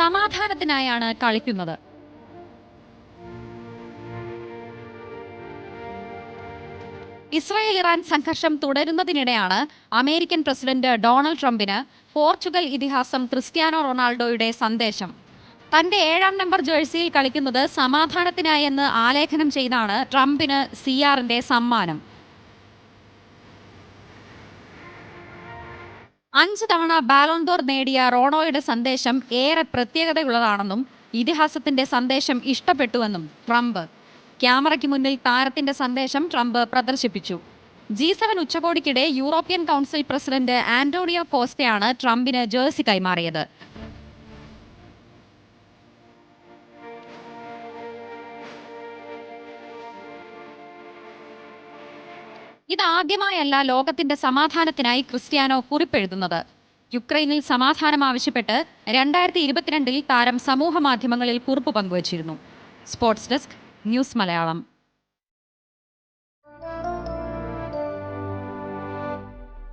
സമാധാനത്തിനായാണ് കളിക്കുന്നത്. ഇസ്രായേൽ-ഇറാൻ സംഘർഷം തുടരുന്നതിനിടെയാണ് American president Donald ട്രംപിന് പോർച്ചുഗൽ ഇതിഹാസം ക്രിസ്ത്യാനോ റൊണാൾഡോയുടെ സന്ദേശം. തന്റെ 7-ാം നമ്പർ ജേഴ്സിയിൽ കളിക്കുന്നത് സമാധാനത്തിനായെന്ന് ആലേഖനം ചെയ്താണ് ട്രംപിന് CRന്റെ സമ്മാനം. 5 തവണ ബാലോൺ ദോർ നേടിയ റോണോയുടെ സന്ദേശം ഏറെ പ്രത്യേകതയുള്ളതാണെന്നും ഇതിഹാസത്തിന്റെ സന്ദേശം ഇഷ്ടപ്പെട്ടുവെന്നും ട്രംപ്. ക്യാമറയ്ക്ക് മുന്നിൽ താരത്തിന്റെ സന്ദേശം ട്രംപ് പ്രദർശിപ്പിച്ചു. G7 ഉച്ചകോടിക്കിടെ യൂറോപ്യൻ കൗൺസിൽ പ്രസിഡന്റ് ആന്റോണിയോ കോസ്റ്റയാണ് ട്രംപിന് ജേഴ്സി കൈമാറിയത്. ഇതാദ്യമായല്ല ലോകത്തിന്റെ സമാധാനത്തിനായി ക്രിസ്ത്യാനോ കുറിപ്പെഴുതുന്നത്. യുക്രൈനിൽ സമാധാനം ആവശ്യപ്പെട്ട് 2022-ൽ താരം സമൂഹ മാധ്യമങ്ങളിൽ കുറിപ്പ് പങ്കുവച്ചിരുന്നു. Sports desk, news Malayalam.